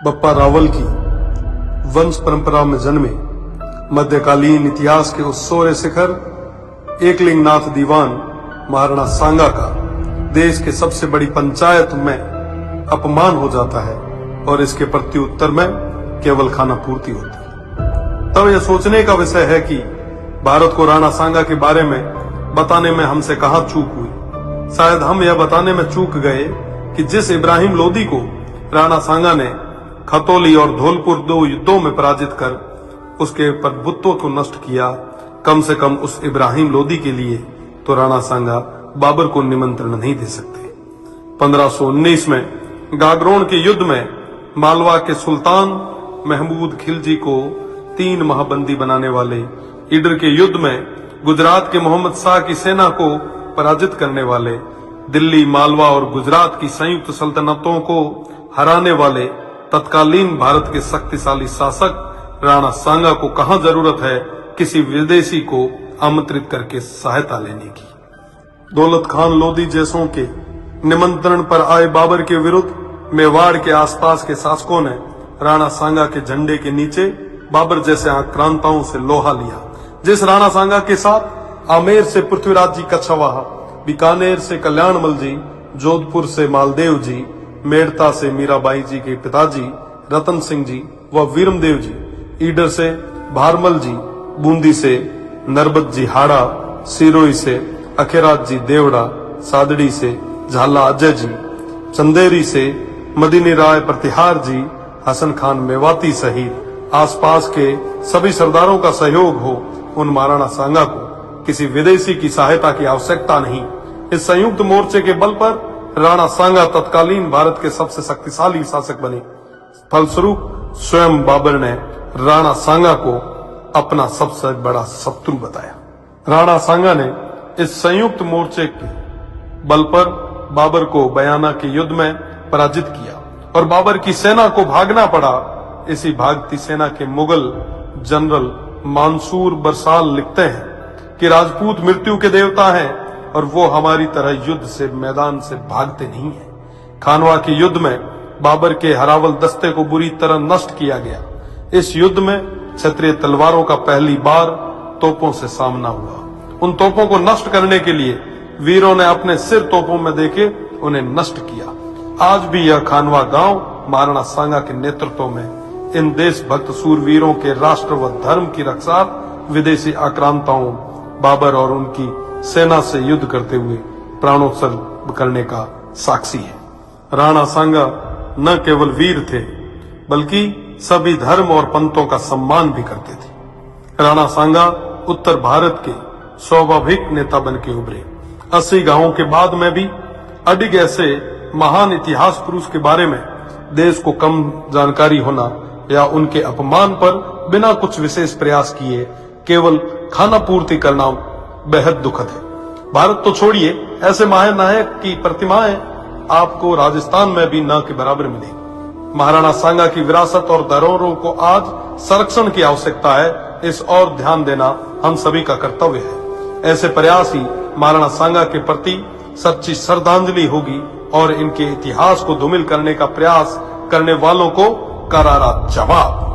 बप्पा रावल की वंश परंपरा में जन्मे मध्यकालीन इतिहास के उस सोरे शिखर एकलिंगनाथ दीवान महाराणा सांगा का देश के सबसे बड़ी पंचायत में अपमान हो जाता है और इसके प्रत्युत्तर में केवल खाना पूर्ति होती है। तब यह सोचने का विषय है कि भारत को राणा सांगा के बारे में बताने में हमसे कहां चूक हुई। शायद हम यह बताने में चूक गए कि जिस इब्राहिम लोदी को राणा सांगा ने खतौली और धौलपुर 2 युद्धों में पराजित कर उसके प्रभुत्व को नष्ट किया, कम से कम उस इब्राहिम लोदी के लिए तो राणा सांगा बाबर को निमंत्रण नहीं दे सकते। 1519 में गागरोन के युद्ध में मालवा के सुल्तान महमूद खिलजी को 3 माह बंदी बनाने वाले, ईडर के युद्ध में गुजरात के मोहम्मद शाह की सेना को पराजित करने वाले, दिल्ली, मालवा और गुजरात की संयुक्त सल्तनतों को हराने वाले तत्कालीन भारत के शक्तिशाली शासक राणा सांगा को कहां जरूरत है किसी विदेशी को आमंत्रित करके सहायता लेने की। दौलत खान लोदी जैसों के निमंत्रण पर आए बाबर के विरुद्ध मेवाड़ के आसपास के शासकों ने राणा सांगा के झंडे के नीचे बाबर जैसे आक्रांताओं से लोहा लिया। जिस राणा सांगा के साथ आमेर से पृथ्वीराज जी कछवाहा, बीकानेर से कल्याणमल जी, जोधपुर से मालदेव जी, मेड़ता से मीराबाई जी के पिताजी रतन सिंह जी व वीरमदेव जी, ईडर से भारमल जी, बूंदी से नरबत जी हाड़ा, सिरोही से अखेराज जी देवड़ा, सादड़ी से झाला अजय जी, चंदेरी से मदीनी राय प्रतिहार जी, हसन खान मेवाती सहित आसपास के सभी सरदारों का सहयोग हो, उन महाराणा सांगा को किसी विदेशी की सहायता की आवश्यकता नहीं। इस संयुक्त मोर्चे के बल पर राणा सांगा तत्कालीन भारत के सबसे शक्तिशाली शासक बने। फलस्वरूप स्वयं बाबर ने राणा सांगा को अपना सबसे बड़ा शत्रु बताया। राणा सांगा ने इस संयुक्त मोर्चे के बल पर बाबर को बयाना के युद्ध में पराजित किया और बाबर की सेना को भागना पड़ा। इसी भागती सेना के मुगल जनरल मंसूर बरसाल लिखते हैं कि राजपूत मृत्यु के देवता हैं और वो हमारी तरह युद्ध से मैदान से भागते नहीं हैं। खानवा के युद्ध में बाबर के हरावल दस्ते को बुरी तरह नष्ट किया गया। इस युद्ध में क्षत्रिय तलवारों का पहली बार तोपों से सामना हुआ। उन तोपों को नष्ट करने के लिए वीरों ने अपने सिर तोपों में देके उन्हें नष्ट किया। आज भी यह खानवा गांव महाराणा सांगा के नेतृत्व में इन देशभक्त सूरवीरों के राष्ट्र व धर्म की रक्षा विदेशी आक्रांताओं बाबर और उनकी सेना से युद्ध करते हुए प्राणोत्सर्ग करने का साक्षी है। राणा सांगा न केवल वीर थे बल्कि सभी धर्म और पंथों का सम्मान भी करते थे। राणा सांगा उत्तर भारत के स्वाभाविक नेता बन के उभरे। 80 गांवों के बाद में भी अडिग ऐसे महान इतिहास पुरुष के बारे में देश को कम जानकारी होना या उनके अपमान पर बिना कुछ विशेष प्रयास किए केवल खाना पूर्ति करना बेहद दुखद है। भारत तो छोड़िए, ऐसे महानायक की प्रतिमाएं आपको राजस्थान में भी न के बराबर मिलेगी। महाराणा सांगा की विरासत और धरोहरों को आज संरक्षण की आवश्यकता है। इस और ध्यान देना हम सभी का कर्तव्य है। ऐसे प्रयास ही महाराणा सांगा के प्रति सच्ची श्रद्धांजलि होगी और इनके इतिहास को धूमिल करने का प्रयास करने वालों को करारा जवाब।